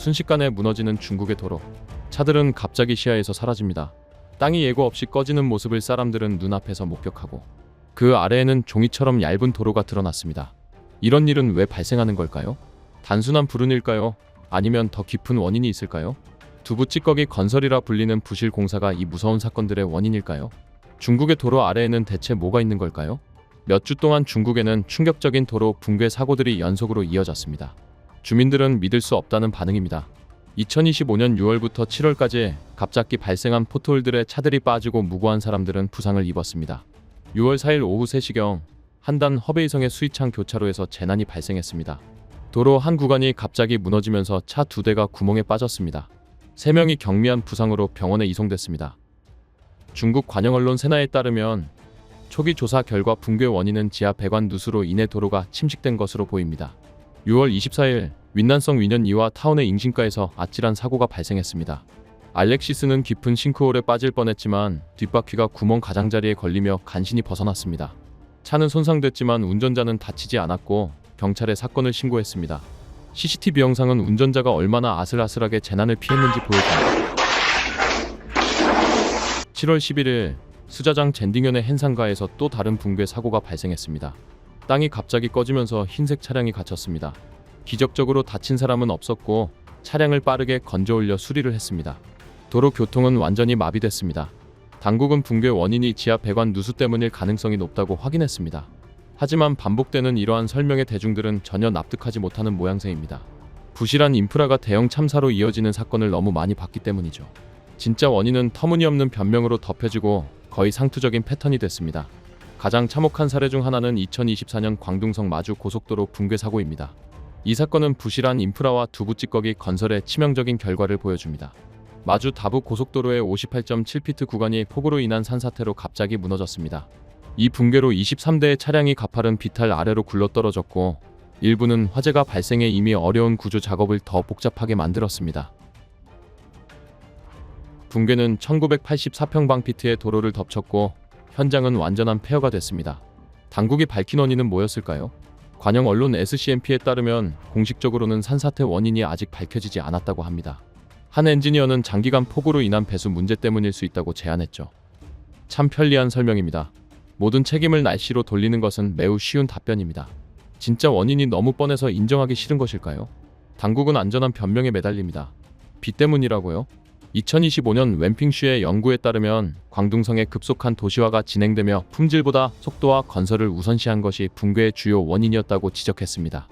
순식간에 무너지는 중국의 도로. 차들은 갑자기 시야에서 사라집니다. 땅이 예고 없이 꺼지는 모습을 사람들은 눈앞에서 목격하고 그 아래에는 종이처럼 얇은 도로가 드러났습니다. 이런 일은 왜 발생하는 걸까요? 단순한 불운일까요? 아니면 더 깊은 원인이 있을까요? 두부 찌꺼기 건설이라 불리는 부실 공사가 이 무서운 사건들의 원인일까요? 중국의 도로 아래에는 대체 뭐가 있는 걸까요? 몇 주 동안 중국에는 충격적인 도로 붕괴 사고들이 연속으로 이어졌습니다. 주민들은 믿을 수 없다는 반응입니다. 2025년 6월부터 7월까지 갑작기 발생한 포트홀들에 차들이 빠지고 무고한 사람들은 부상을 입었습니다. 6월 4일 오후 3시경 한단 허베이성의 수이창 교차로에서 재난이 발생했습니다. 도로 한 구간이 갑자기 무너지면서 차 2대가 구멍에 빠졌습니다. 3명이 경미한 부상으로 병원에 이송됐습니다. 중국 관영 언론 세나에 따르면 초기 조사 결과 붕괴 원인은 지하 배관 누수로 인해 도로가 침식된 것으로 보입니다. 6월 24일 윈난성 위년 2화 타운의 잉신가에서 아찔한 사고가 발생했습니다. 알렉시스는 깊은 싱크홀에 빠질 뻔했지만 뒷바퀴가 구멍 가장자리에 걸리며 간신히 벗어났습니다. 차는 손상됐지만 운전자는 다치지 않았고 경찰에 사건을 신고했습니다. CCTV 영상은 운전자가 얼마나 아슬아슬하게 재난을 피했는지 보여줍니다. 7월 11일 수자장 젠딩현의 헨상가에서 또 다른 붕괴 사고가 발생했습니다. 땅이 갑자기 꺼지면서 흰색 차량이 갇혔습니다. 기적적으로 다친 사람은 없었고 차량을 빠르게 건져 올려 수리를 했습니다. 도로 교통은 완전히 마비됐습니다. 당국은 붕괴 원인이 지하 배관 누수 때문일 가능성이 높다고 확인했습니다. 하지만 반복되는 이러한 설명에 대중들은 전혀 납득하지 못하는 모양새입니다. 부실한 인프라가 대형 참사로 이어지는 사건을 너무 많이 봤기 때문이죠. 진짜 원인은 터무니없는 변명으로 덮여지고 거의 상투적인 패턴이 됐습니다. 가장 참혹한 사례 중 하나는 2024년 광둥성 마주 고속도로 붕괴 사고입니다. 이 사건은 부실한 인프라와 두부 찌꺼기 건설의 치명적인 결과를 보여줍니다. 마주 다부 고속도로의 58.7피트 구간이 폭우로 인한 산사태로 갑자기 무너졌습니다. 이 붕괴로 23대의 차량이 가파른 비탈 아래로 굴러떨어졌고 일부는 화재가 발생해 이미 어려운 구조 작업을 더 복잡하게 만들었습니다. 붕괴는 1984평방피트의 도로를 덮쳤고 현장은 완전한 폐허가 됐습니다. 당국이 밝힌 원인은 뭐였을까요? 관영 언론 SCMP에 따르면 공식적으로는 산사태 원인이 아직 밝혀지지 않았다고 합니다. 한 엔지니어는 장기간 폭우로 인한 배수 문제 때문일 수 있다고 제안했죠. 참 편리한 설명입니다. 모든 책임을 날씨로 돌리는 것은 매우 쉬운 답변입니다. 진짜 원인이 너무 뻔해서 인정하기 싫은 것일까요? 당국은 안전한 변명에 매달립니다. 비 때문이라고요? 2025년 웬핑슈의 연구에 따르면 광둥성의 급속한 도시화가 진행되며 품질보다 속도와 건설을 우선시한 것이 붕괴의 주요 원인이었다고 지적했습니다.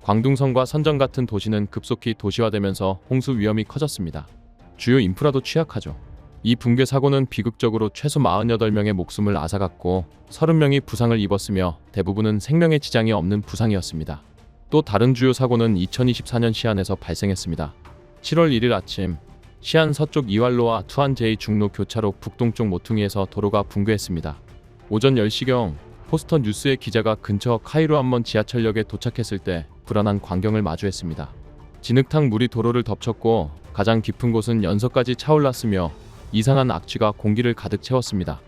광둥성과 선전 같은 도시는 급속히 도시화되면서 홍수 위험이 커졌습니다. 주요 인프라도 취약하죠. 이 붕괴 사고는 비극적으로 최소 48명의 목숨을 앗아갔고 30명이 부상을 입었으며 대부분은 생명에 지장이 없는 부상이었습니다. 또 다른 주요 사고는 2024년 시안에서 발생했습니다. 7월 1일 아침 시안 서쪽 이왈로와 투안 제2중로 교차로 북동쪽 모퉁이에서 도로가 붕괴했습니다. 오전 10시경 포스터 뉴스의 기자가 근처 카이루안먼 지하철역에 도착했을 때 불안한 광경을 마주했습니다. 진흙탕 물이 도로를 덮쳤고 가장 깊은 곳은 연서까지 차올랐으며 이상한 악취가 공기를 가득 채웠습니다.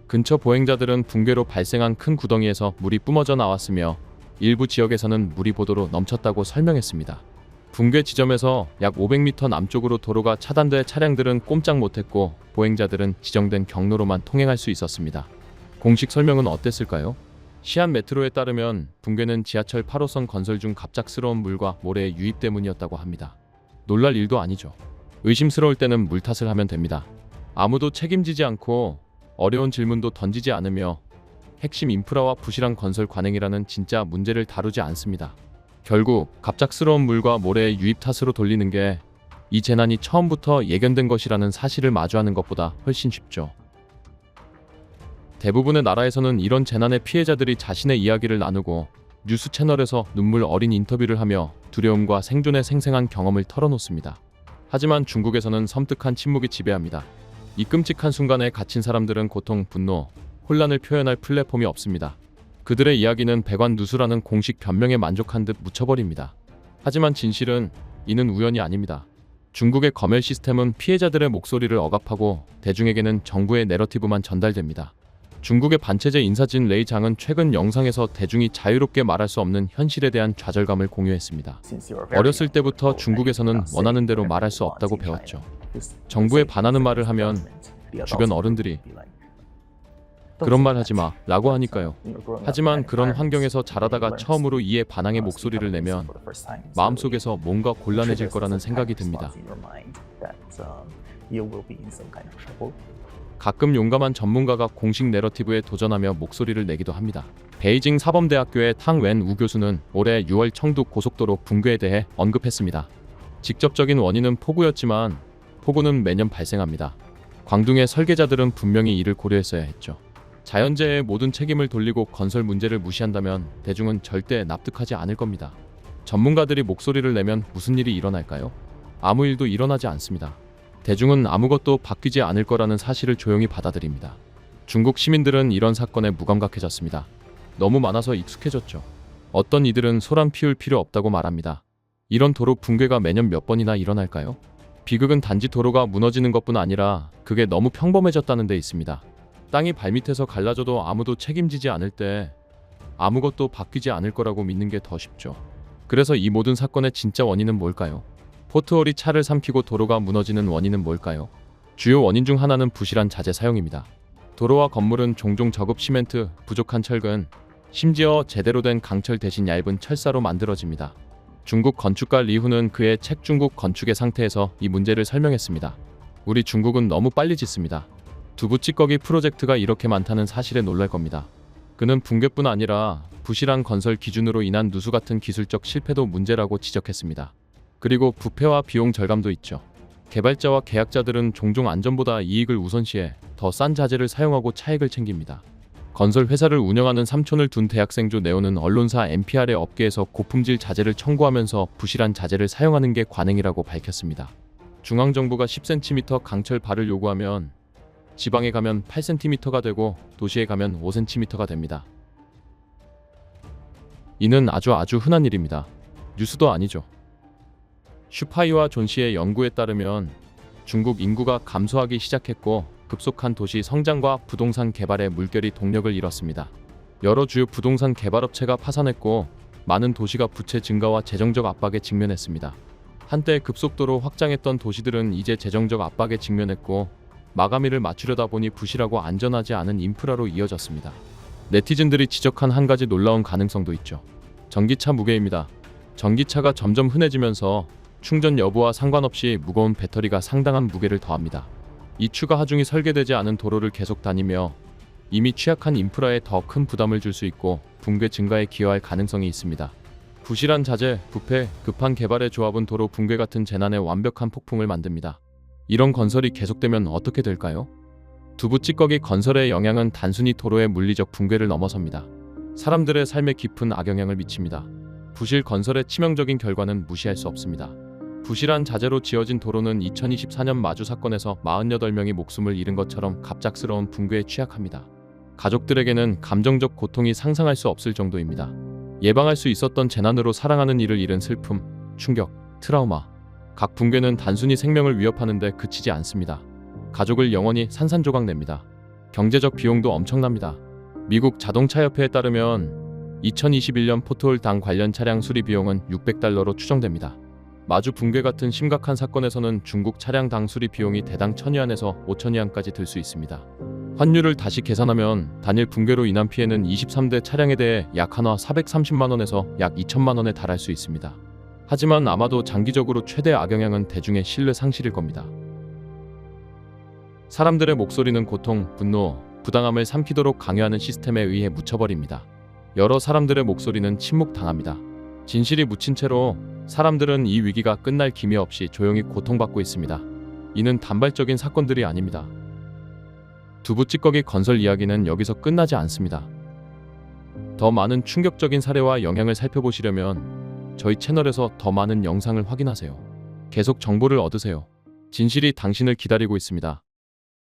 근처 보행자들은 붕괴로 발생한 큰 구덩이에서 물이 뿜어져 나왔으며 일부 지역에서는 물이 보도로 넘쳤다고 설명했습니다. 붕괴 지점에서 약 500m 남쪽으로 도로가 차단돼 차량들은 꼼짝 못했고 보행자들은 지정된 경로로만 통행할 수 있었습니다. 공식 설명은 어땠을까요? 시안 메트로에 따르면 붕괴는 지하철 8호선 건설 중 갑작스러운 물과 모래의 유입 때문이었다고 합니다. 놀랄 일도 아니죠. 의심스러울 때는 물 탓을 하면 됩니다. 아무도 책임지지 않고 어려운 질문도 던지지 않으며 핵심 인프라와 부실한 건설 관행이라는 진짜 문제를 다루지 않습니다. 결국 갑작스러운 물과 모래의 유입 탓으로 돌리는 게 이 재난이 처음부터 예견된 것이라는 사실을 마주하는 것보다 훨씬 쉽죠. 대부분의 나라에서는 이런 재난의 피해자들이 자신의 이야기를 나누고 뉴스 채널에서 눈물 어린 인터뷰를 하며 두려움과 생존의 생생한 경험을 털어놓습니다. 하지만 중국에서는 섬뜩한 침묵이 지배합니다. 이 끔찍한 순간에 갇힌 사람들은 고통, 분노, 혼란을 표현할 플랫폼이 없습니다. 그들의 이야기는 배관 누수라는 공식 변명에 만족한 듯 묻혀버립니다. 하지만 진실은 이는 우연이 아닙니다. 중국의 검열 시스템은 피해자들의 목소리를 억압하고 대중에게는 정부의 내러티브만 전달됩니다. 중국의 반체제 인사진 레이 장은 최근 영상에서 대중이 자유롭게 말할 수 없는 현실에 대한 좌절감을 공유했습니다. 어렸을 때부터 중국에서는 원하는 대로 말할 수 없다고 배웠죠. 정부에 반하는 말을 하면 주변 어른들이 그런 말 하지 마 라고 하니까요. 하지만 그런 환경에서 자라다가 처음으로 이에 반항의 목소리를 내면 마음속에서 뭔가 곤란해질 거라는 생각이 듭니다. 가끔 용감한 전문가가 공식 내러티브에 도전하며 목소리를 내기도 합니다. 베이징 사범대학교의 탕웬 우 교수는 올해 6월 청두 고속도로 붕괴에 대해 언급했습니다. 직접적인 원인은 폭우였지만 폭우는 매년 발생합니다. 광둥의 설계자들은 분명히 이를 고려했어야 했죠. 자연재해의 모든 책임을 돌리고 건설 문제를 무시한다면 대중은 절대 납득하지 않을 겁니다. 전문가들이 목소리를 내면 무슨 일이 일어날까요? 아무 일도 일어나지 않습니다. 대중은 아무것도 바뀌지 않을 거라는 사실을 조용히 받아들입니다. 중국 시민들은 이런 사건에 무감각해졌습니다. 너무 많아서 익숙해졌죠. 어떤 이들은 소란 피울 필요 없다고 말합니다. 이런 도로 붕괴가 매년 몇 번이나 일어날까요? 비극은 단지 도로가 무너지는 것뿐 아니라 그게 너무 평범해졌다는 데 있습니다. 땅이 발밑에서 갈라져도 아무도 책임지지 않을 때 아무것도 바뀌지 않을 거라고 믿는 게 더 쉽죠. 그래서 이 모든 사건의 진짜 원인은 뭘까요? 포트홀이 차를 삼키고 도로가 무너지는 원인은 뭘까요? 주요 원인 중 하나는 부실한 자재 사용입니다. 도로와 건물은 종종 저급 시멘트, 부족한 철근, 심지어 제대로 된 강철 대신 얇은 철사로 만들어집니다. 중국 건축가 리후는 그의 책 중국 건축의 상태에서 이 문제를 설명했습니다. 우리 중국은 너무 빨리 짓습니다. 두부 찌꺼기 프로젝트가 이렇게 많다는 사실에 놀랄 겁니다. 그는 붕괴뿐 아니라 부실한 건설 기준으로 인한 누수 같은 기술적 실패도 문제라고 지적했습니다. 그리고 부패와 비용 절감도 있죠. 개발자와 계약자들은 종종 안전보다 이익을 우선시해 더 싼 자재를 사용하고 차익을 챙깁니다. 건설 회사를 운영하는 삼촌을 둔 대학생 조 네오는 언론사 NPR의 업계에서 고품질 자재를 청구하면서 부실한 자재를 사용하는 게 관행이라고 밝혔습니다. 중앙정부가 10cm 강철 발을 요구하면 지방에 가면 8cm가 되고 도시에 가면 5cm가 됩니다. 이는 아주 흔한 일입니다. 뉴스도 아니죠. 슈파이와 존 씨의 연구에 따르면 중국 인구가 감소하기 시작했고 급속한 도시 성장과 부동산 개발에 물결이 동력을 잃었습니다. 여러 주요 부동산 개발업체가 파산했고 많은 도시가 부채 증가와 재정적 압박에 직면했습니다. 한때 급속도로 확장했던 도시들은 이제 재정적 압박에 직면했고 마감일을 맞추려다 보니 부실하고 안전하지 않은 인프라로 이어졌습니다. 네티즌들이 지적한 한 가지 놀라운 가능성도 있죠. 전기차 무게입니다. 전기차가 점점 흔해지면서 충전 여부와 상관없이 무거운 배터리가 상당한 무게를 더합니다. 이 추가 하중이 설계되지 않은 도로를 계속 다니며 이미 취약한 인프라에 더 큰 부담을 줄 수 있고 붕괴 증가에 기여할 가능성이 있습니다. 부실한 자재, 부패, 급한 개발의 조합은 도로 붕괴 같은 재난의 완벽한 폭풍을 만듭니다. 이런 건설이 계속되면 어떻게 될까요? 두부 찌꺼기 건설의 영향은 단순히 도로의 물리적 붕괴를 넘어섭니다. 사람들의 삶에 깊은 악영향을 미칩니다. 부실 건설의 치명적인 결과는 무시할 수 없습니다. 부실한 자재로 지어진 도로는 2024년 마주 사건에서 48명이 목숨을 잃은 것처럼 갑작스러운 붕괴에 취약합니다. 가족들에게는 감정적 고통이 상상할 수 없을 정도입니다. 예방할 수 있었던 재난으로 사랑하는 이를 잃은 슬픔, 충격, 트라우마. 각 붕괴는 단순히 생명을 위협하는데 그치지 않습니다. 가족을 영원히 산산조각 냅니다. 경제적 비용도 엄청납니다. 미국 자동차협회에 따르면 2021년 포트홀당 관련 차량 수리 비용은 $600로 추정됩니다. 마주 붕괴 같은 심각한 사건에서는 중국 차량당 수리 비용이 대당 1,000위안에서 5,000위안까지 들 수 있습니다. 환율을 다시 계산하면 단일 붕괴로 인한 피해는 23대 차량에 대해 약 한화 430만원에서 약 2천만원에 달할 수 있습니다. 하지만 아마도 장기적으로 최대 악영향은 대중의 신뢰 상실일 겁니다. 사람들의 목소리는 고통, 분노, 부당함을 삼키도록 강요하는 시스템에 의해 묻혀버립니다. 여러 사람들의 목소리는 침묵당합니다. 진실이 묻힌 채로 사람들은 이 위기가 끝날 기미 없이 조용히 고통받고 있습니다. 이는 단발적인 사건들이 아닙니다. 두부 찌꺼기 건설 이야기는 여기서 끝나지 않습니다. 더 많은 충격적인 사례와 영향을 살펴보시려면 저희 채널에서 더 많은 영상을 확인하세요. 계속 정보를 얻으세요. 진실이 당신을 기다리고 있습니다.